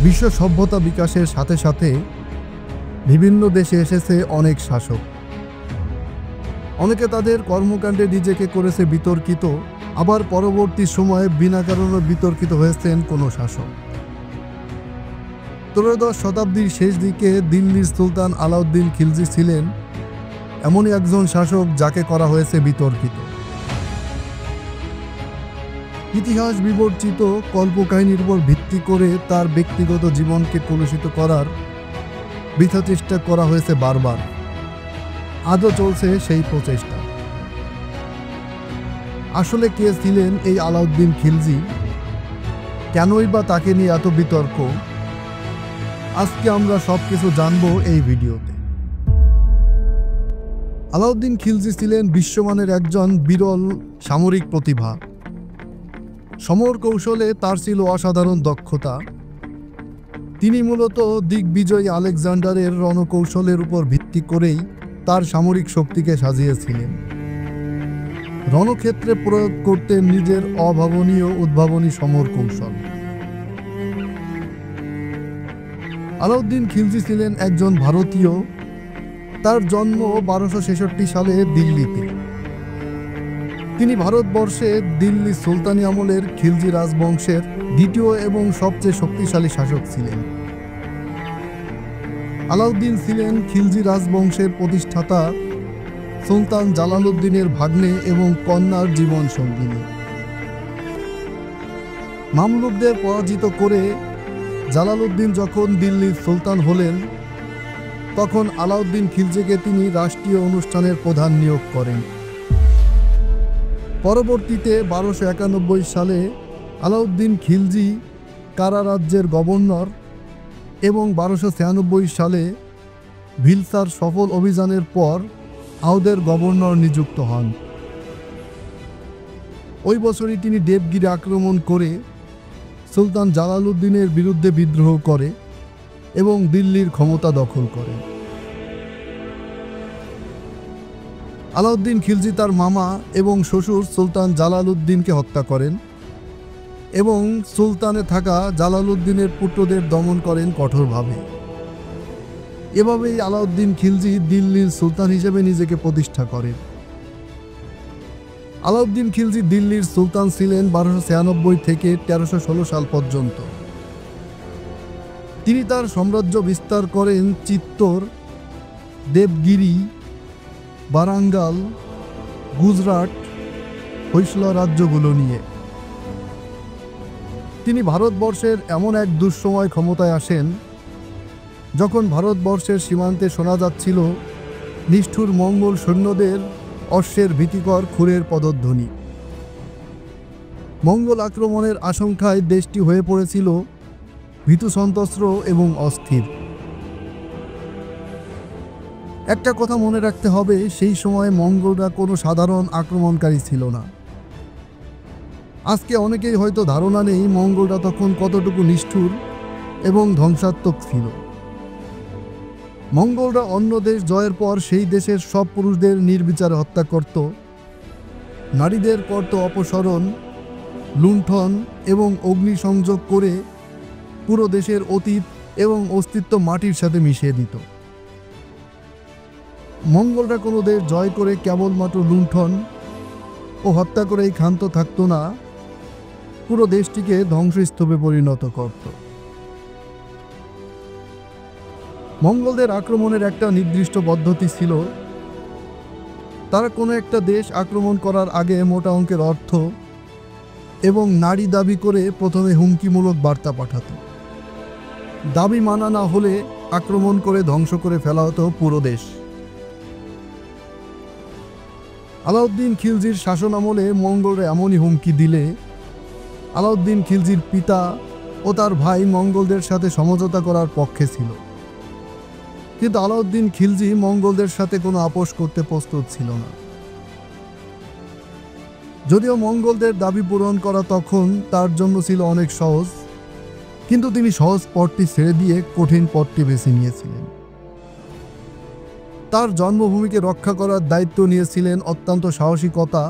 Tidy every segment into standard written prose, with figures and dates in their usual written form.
বিশ্ব সভ্যতা বিকাশের সাথে সাথে বিভিন্ন দেশে এসেছে অনেক শাসক। অনেকে তাদের কর্মকাণ্ডে নিজেকে করেছে বিতর্কিত, আবার পরবর্তী সময়ে বিনা কারণে বিতর্কিত হয়েছেন কোনো শাসক। ত্রয়োদশ শতাব্দীর শেষ দিকে দিল্লির সুলতান আলাউদ্দিন খিলজি ছিলেন এমনই একজন শাসক যাকে করা হয়েছে বিতর্কিত। ইতিহাস বিবর্চিত কল্পকাহিনীর উপর ভিত্তি করে তার ব্যক্তিগত জীবনকে কলুষিত করার বৃথা চেষ্টা করা হয়েছে বারবার। আজও চলছে সেই প্রচেষ্টা। আসলে কে ছিলেন এই আলাউদ্দিন খিলজি? কেনই বা তাকে নিয়ে এত বিতর্ক? আজকে আমরা সবকিছু জানবো এই ভিডিওতে। আলাউদ্দিন খিলজি ছিলেন বিশ্বমানের একজন বিরল সামরিক প্রতিভা। সমর কৌশলে তার ছিল অসাধারণ দক্ষতা। তিনি মূলত দিগ্বিজয়ী আলেকজান্ডারের রণকৌশলের উপর ভিত্তি করেই তার সামরিক শক্তিকে সাজিয়েছিলেন। রণক্ষেত্রে প্রয়োগ করতেন নিজের অভাবনীয় উদ্ভাবনী সমর কৌশল। আলাউদ্দিন খিলজি ছিলেন একজন ভারতীয়। তার জন্ম 1266 সালে দিল্লিতে। তিনি ভারতবর্ষে দিল্লি সুলতানি আমলের খিলজি রাজবংশের দ্বিতীয় এবং সবচেয়ে শক্তিশালী শাসক ছিলেন। আলাউদ্দিন ছিলেন খিলজি রাজবংশের প্রতিষ্ঠাতা সুলতান জালালউদ্দিনের ভাগ্নে এবং কন্যার জীবন সঙ্গিনী। মামলুকদের পরাজিত করে জালালউদ্দিন যখন দিল্লির সুলতান হলেন, তখন আলাউদ্দিন খিলজিকে তিনি রাষ্ট্রীয় অনুষ্ঠানের প্রধান নিয়োগ করেন। পরবর্তীতে 1291 সালে আলাউদ্দিন খিলজি কারা রাজ্যের গভর্নর এবং 1296 সালে ভিলসার সফল অভিযানের পর আওধের গভর্নর নিযুক্ত হন। ওই বছরই তিনি দেবগিরি আক্রমণ করে সুলতান জালালউদ্দিনের বিরুদ্ধে বিদ্রোহ করে এবং দিল্লির ক্ষমতা দখল করে। আলাউদ্দিন খিলজি তার মামা এবং শ্বশুর সুলতান জালালউদ্দিনকে হত্যা করেন এবং সুলতানে থাকা জালালউদ্দিনের পুত্রদের দমন করেন কঠোরভাবে। এভাবেই আলাউদ্দিন খিলজি দিল্লির সুলতান হিসেবে নিজেকে প্রতিষ্ঠা করেন। আলাউদ্দিন খিলজি দিল্লির সুলতান ছিলেন 1296 থেকে 1316 সাল পর্যন্ত। তিনি তার সাম্রাজ্য বিস্তার করেন চিত্তর, দেবগিরি, বারাঙ্গাল, গুজরাট, হৈসলা রাজ্যগুলো নিয়ে। তিনি ভারতবর্ষের এমন এক দুঃসময় ক্ষমতায় আসেন যখন ভারতবর্ষের সীমান্তে শোনা যাচ্ছিল নিষ্ঠুর মঙ্গল সৈন্যদের অশ্বের ভীতিকর খুরের পদধ্বনি। মঙ্গল আক্রমণের আশঙ্কায় দেশটি হয়ে পড়েছিল ভীতসন্ত্রস্ত এবং অস্থির। একটা কথা মনে রাখতে হবে, সেই সময় মঙ্গলরা কোনো সাধারণ আক্রমণকারী ছিল না। আজকে অনেকেই হয়তো ধারণা নেই মঙ্গলরা তখন কতটুকু নিষ্ঠুর এবং ধ্বংসাত্মক ছিল। মঙ্গলরা অন্য দেশ জয়ের পর সেই দেশের সব পুরুষদের নির্বিচারে হত্যা করত, নারীদের করত অপসরণ, লুণ্ঠন এবং অগ্নিসংযোগ করে পুরো দেশের অতীত এবং অস্তিত্ব মাটির সাথে মিশিয়ে দিত। মঙ্গলরা কোনো দেশ জয় করে কেবলমাত্র লুণ্ঠন ও হত্যা করেই ক্ষান্ত থাকত না, পুরো দেশটিকে ধ্বংসস্তূপে পরিণত করত। মঙ্গলদের আক্রমণের একটা নির্দিষ্ট পদ্ধতি ছিল। তারা কোনো একটা দেশ আক্রমণ করার আগে মোটা অঙ্কের অর্থ এবং নারী দাবি করে প্রথমে হুমকিমূলক বার্তা পাঠাত। দাবি মানা না হলে আক্রমণ করে ধ্বংস করে ফেলা হতো পুরো দেশ। আলাউদ্দিন খিলজির শাসন আমলে মঙ্গলরা এমনই হুমকি দিলে আলাউদ্দিন খিলজির পিতা ও তার ভাই মঙ্গলদের সাথে সমঝোতা করার পক্ষে ছিল, কিন্তু আলাউদ্দিন খিলজি মঙ্গলদের সাথে কোনো আপোষ করতে প্রস্তুত ছিল না। যদিও মঙ্গলদের দাবি পূরণ করা তখন তার জন্য ছিল অনেক সহজ, কিন্তু তিনি সহজ পথটি ছেড়ে দিয়ে কঠিন পথটি বেছে নিয়েছিলেন। তার জন্মভূমিকে রক্ষা করার দায়িত্ব নিয়েছিলেন অত্যন্ত সাহসিকতা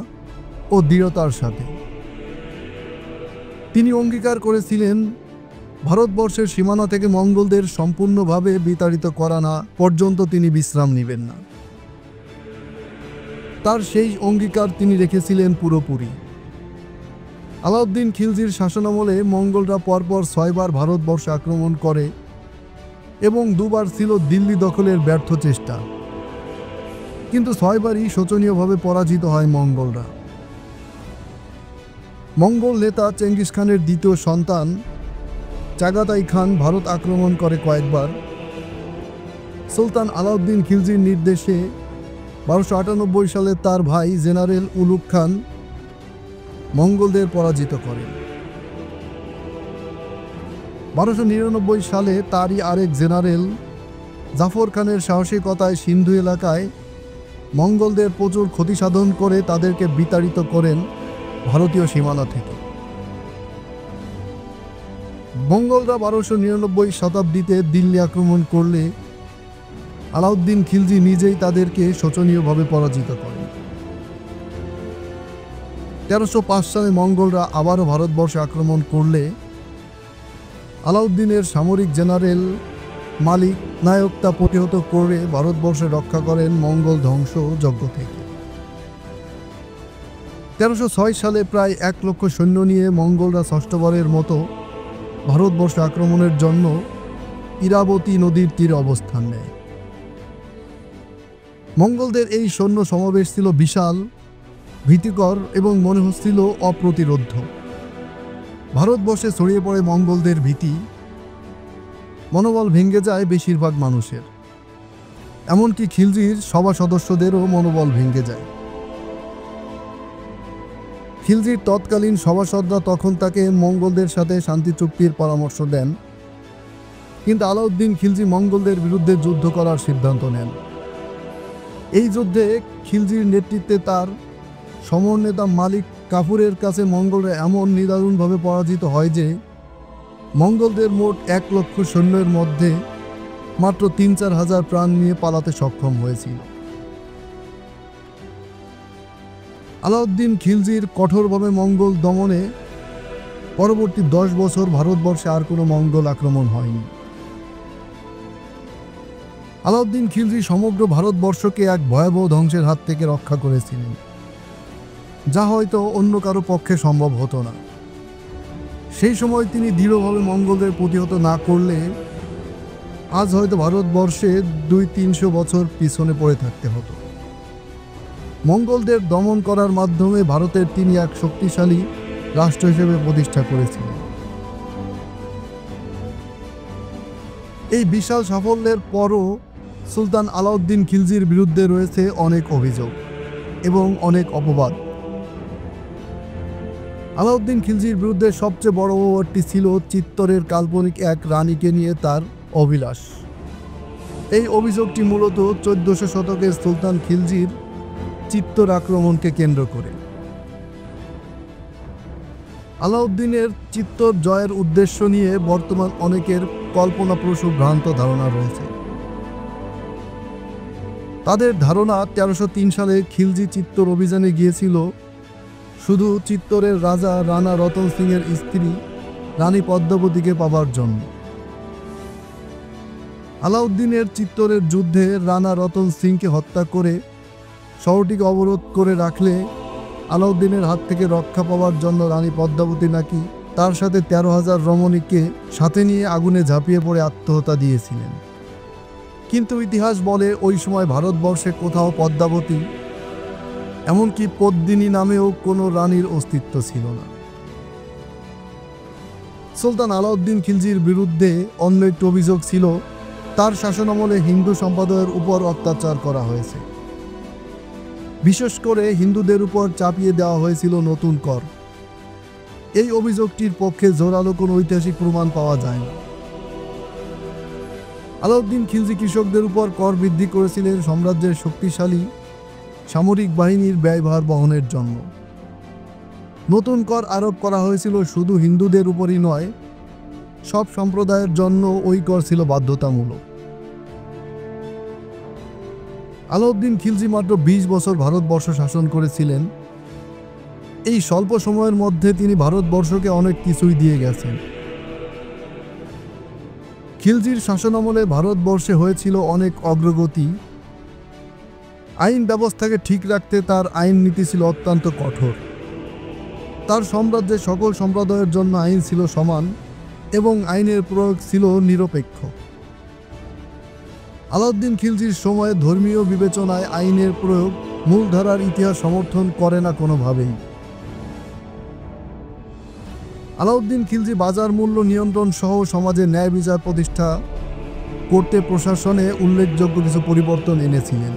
ও দৃঢ়তার সাথে। তিনি অঙ্গীকার করেছিলেন ভারতবর্ষের সীমানা থেকে মঙ্গোলদের সম্পূর্ণভাবে বিতাড়িত করা না পর্যন্ত তিনি বিশ্রাম নেবেন না। তার সেই অঙ্গীকার তিনি রেখেছিলেন পুরোপুরি। আলাউদ্দিন খিলজির শাসনামলে মঙ্গোলরা পরপর 6 বার ভারতবর্ষ আক্রমণ করে এবং 2 বার ছিল দিল্লি দখলের ব্যর্থ চেষ্টা, কিন্তু 6 বারই শোচনীয়ভাবে পরাজিত হয় মঙ্গোলরা। মঙ্গোল নেতা চেঙ্গিস খানের দ্বিতীয় সন্তান চাগাতাই খান ভারত আক্রমণ করে কয়েকবার। সুলতান আলাউদ্দিন খিলজির নির্দেশে 1298 সালে তার ভাই জেনারেল উলুগ খান মঙ্গোলদের পরাজিত করেন। 1299 সালে তারই আরেক জেনারেল জাফর খানের সাহসিকতায় সিন্ধু এলাকায় মঙ্গোলদের প্রচুর ক্ষতি সাধন করে তাদেরকে বিতাড়িত করেন ভারতীয় সীমানা থেকে। মঙ্গোলরা 1299 শতাব্দীতে দিল্লি আক্রমণ করলে আলাউদ্দিন খিলজি নিজেই তাদেরকে শোচনীয়ভাবে পরাজিত করেন। 1305 সালে মঙ্গোলরা আবারও ভারতবর্ষে আক্রমণ করলে আলাউদ্দিনের সামরিক জেনারেল মালিক নায়ক তা প্রতিহত করে ভারতবর্ষে রক্ষা করেন মঙ্গল ধ্বংস যজ্ঞ থেকে। 1306 সালে প্রায় 1 লক্ষ সৈন্য নিয়ে মঙ্গোলরা ষষ্ঠবারের মতো ভারতবর্ষ আক্রমণের জন্য ইরাবতী নদীর তীরে অবস্থান নেয়। মঙ্গোলদের এই সৈন্য সমাবেশ ছিল বিশাল, ভীতিকর এবং মনে হচ্ছিল অপ্রতিরোধ্য। ভারতবর্ষে ছড়িয়ে পড়ে মঙ্গোলদের ভীতি, মনোবল ভেঙে যায় বেশিরভাগ মানুষের, এমনকি খিলজির সভা সদস্যদেরও মনোবল ভেঙে যায়। খিলজির তৎকালীন সভাসদরা তখন তাকে মঙ্গোলদের সাথে শান্তি চুক্তির পরামর্শ দেন, কিন্তু আলাউদ্দিন খিলজি মঙ্গোলদের বিরুদ্ধে যুদ্ধ করার সিদ্ধান্ত নেন। এই যুদ্ধে খিলজির নেতৃত্বে তার সমরনেতা মালিক কাফুরের কাছে মঙ্গোলরা এমন নিদারুণভাবে পরাজিত হয় যে মঙ্গোলদের মোট 1 লক্ষ সৈন্যের মধ্যে মাত্র 3-4 হাজার প্রাণ নিয়ে পালাতে সক্ষম হয়েছিল। আলাউদ্দিন খিলজির কঠোরভাবে মঙ্গোল দমনে পরবর্তী 10 বছর ভারতবর্ষে আর কোনো মঙ্গোল আক্রমণ হয়নি। আলাউদ্দিন খিলজি সমগ্র ভারতবর্ষকে এক ভয়াবহ ধ্বংসের হাত থেকে রক্ষা করেছিলেন, যা হয়তো অন্য কারো পক্ষে সম্ভব হতো না। সেই সময় তিনি দৃঢ়ভাবে মঙ্গোলদের প্রতিহত না করলে আজ হয়তো ভারতবর্ষে 200-300 বছর পিছনে পড়ে থাকতে হতো। মঙ্গোলদের দমন করার মাধ্যমে ভারতের তিনি এক শক্তিশালী রাষ্ট্র হিসেবে প্রতিষ্ঠা করেছিলেন। এই বিশাল সাফল্যের পরও সুলতান আলাউদ্দিন খিলজির বিরুদ্ধে রয়েছে অনেক অভিযোগ এবং অনেক অপবাদ। আলাউদ্দিন খিলজির বিরুদ্ধে সবচেয়ে বড় অপবাদটি ছিল চিত্তরের কাল্পনিক এক রানীকে নিয়ে তার অভিলাষ। এই অভিযোগটি মূলত 1400 শতকের সুলতান খিলজির চিত্তর আক্রমণকে কেন্দ্র করে। আলাউদ্দিনের চিত্তর জয়ের উদ্দেশ্য নিয়ে বর্তমান অনেকের কল্পনাপ্রসূ ভ্রান্ত ধারণা রয়েছে। তাদের ধারণা 1303 সালে খিলজি চিত্তর অভিযানে গিয়েছিল শুধু চিত্তরের রাজা রানা রতন সিংয়ের স্ত্রী রানী পদ্মাবতীকে পাবার জন্য। আলাউদ্দিনের চিত্তরের যুদ্ধে রানা রতন সিংকে হত্যা করে শহরটিকে অবরোধ করে রাখলে আলাউদ্দিনের হাত থেকে রক্ষা পাওয়ার জন্য রানী পদ্মাবতী নাকি তার সাথে 13,000 রমণীকে সাথে নিয়ে আগুনে ঝাঁপিয়ে পড়ে আত্মহত্যা দিয়েছিলেন। কিন্তু ইতিহাস বলে ওই সময় ভারতবর্ষে কোথাও পদ্মাবতী, এমনকি পদ্মিনী নামেও কোনো রানীর অস্তিত্ব ছিল না। সুলতান আলাউদ্দিন খিলজির বিরুদ্ধে অন্য একটি অভিযোগ ছিল তার শাসনামলে হিন্দু সম্প্রদায়ের উপর অত্যাচার করা হয়েছে। বিশেষ করে হিন্দুদের উপর চাপিয়ে দেওয়া হয়েছিল নতুন কর। এই অভিযোগটির পক্ষে জোরালো কোনো ঐতিহাসিক প্রমাণ পাওয়া যায় না। আলাউদ্দিন খিলজি কৃষকদের উপর কর বৃদ্ধি করেছিলেন সাম্রাজ্যের শক্তিশালী সামরিক বাহিনীর ব্যয়ভার বহনের জন্য। নতুন কর আরোপ করা হয়েছিল শুধু হিন্দুদের উপরই নয়, সব সম্প্রদায়ের জন্য ওই কর ছিল বাধ্যতামূলক। আলাউদ্দিন খিলজি মাত্র 20 বছর ভারতবর্ষ শাসন করেছিলেন। এই স্বল্প সময়ের মধ্যে তিনি ভারতবর্ষকে অনেক কিছুই দিয়ে গেছেন। খিলজির শাসনামলে ভারতবর্ষে হয়েছিল অনেক অগ্রগতি। আইন ব্যবস্থাকে ঠিক রাখতে তার আইন নীতি ছিল অত্যন্ত কঠোর। তার সাম্রাজ্যে সকল সম্প্রদায়ের জন্য আইন ছিল সমান এবং আইনের প্রয়োগ ছিল নিরপেক্ষ। আলাউদ্দিন খিলজির সময়ে ধর্মীয় বিবেচনায় আইনের প্রয়োগ মূলধারার ইতিহাস সমর্থন করে না কোনোভাবেই। আলাউদ্দিন খিলজি বাজার মূল্য নিয়ন্ত্রণ সহ সমাজে ন্যায় বিচার প্রতিষ্ঠা করতে প্রশাসনে উল্লেখযোগ্য কিছু পরিবর্তন এনেছিলেন।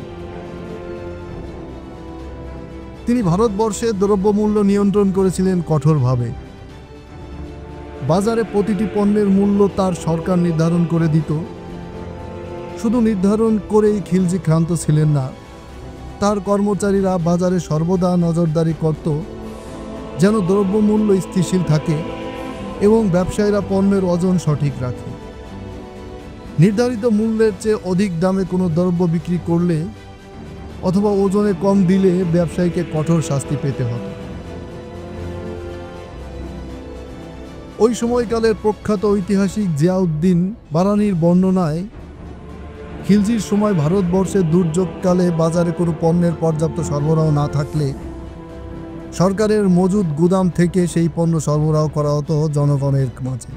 তিনি ভারতবর্ষে দ্রব্যমূল্য নিয়ন্ত্রণ করেছিলেন কঠোরভাবে। বাজারে প্রতিটি পণ্যের মূল্য তার সরকার নির্ধারণ করে দিত। শুধু নির্ধারণ করেই খিলজি ক্ষান্ত ছিলেন না, তার কর্মচারীরা বাজারে সর্বদা নজরদারি করত যেন দ্রব্যমূল্য স্থিতিশীল থাকে এবং ব্যবসায়ীরা পণ্যের ওজন সঠিক রাখে। নির্ধারিত মূল্যের চেয়ে অধিক দামে কোনো দ্রব্য বিক্রি করলে অথবা ওজনে কম দিলে ব্যবসায়ীকে কঠোর শাস্তি পেতে হতো। ওই সময়কালের প্রখ্যাত ঐতিহাসিক জিয়াউদ্দিন বারানীর বর্ণনায় খিলজির সময় ভারতবর্ষে দুর্যোগকালে বাজারে কোনো পণ্যের পর্যাপ্ত সরবরাহ না থাকলে সরকারের মজুদ গুদাম থেকে সেই পণ্য সরবরাহ করা হতো জনগণের মাঝে।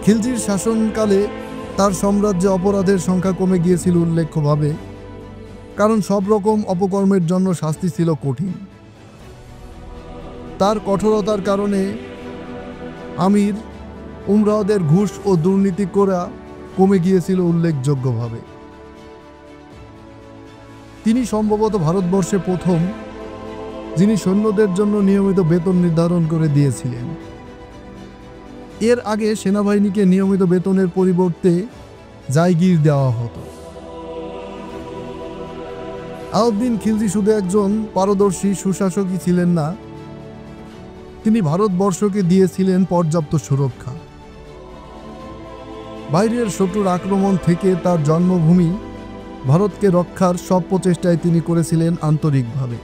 খিলজির শাসনকালে তার সাম্রাজ্যে অপরাধের সংখ্যা কমে গিয়েছিল উল্লেখ্যভাবে, কারণ সব রকম অপকর্মের জন্য শাস্তি ছিল কঠিন। তার কঠোরতার কারণে আমির উমরাওদের ঘুষ ও দুর্নীতি করা কমে গিয়েছিল উল্লেখযোগ্যভাবে। তিনি সম্ভবত ভারতবর্ষে প্রথম যিনি সৈন্যদের জন্য নিয়মিত বেতন নির্ধারণ করে দিয়েছিলেন। এর আগে সেনাবাহিনীকে নিয়মিত বেতনের পরিবর্তে জায়গির দেওয়া হতো। আলাউদ্দিন খিলজি শুধু একজন পারদর্শী সুশাসকই ছিলেন না, তিনি ভারতবর্ষকে দিয়েছিলেন পর্যাপ্ত সুরক্ষা। বাইরের শত্রুর আক্রমণ থেকে তার জন্মভূমি ভারতকে রক্ষার সব প্রচেষ্টায় তিনি করেছিলেন আন্তরিকভাবে।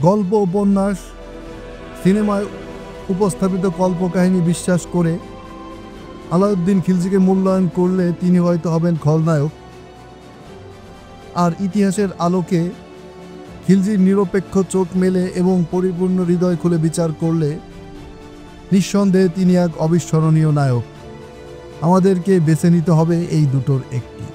গল্প, উপন্যাস, সিনেমায় উপস্থাপিত কল্পকাহিনী বিশ্বাস করে আলাউদ্দিন খিলজিকে মূল্যায়ন করলে তিনি হয়তো হবেন খলনায়ক। আর ইতিহাসের আলোকে খিলজির নিরপেক্ষ চোখ মেলে এবং পরিপূর্ণ হৃদয় খুলে বিচার করলে নিঃসন্দেহে তিনি এক অবিস্মরণীয় নায়ক। আমাদেরকে বেছে নিতে হবে এই দুটোর একটি।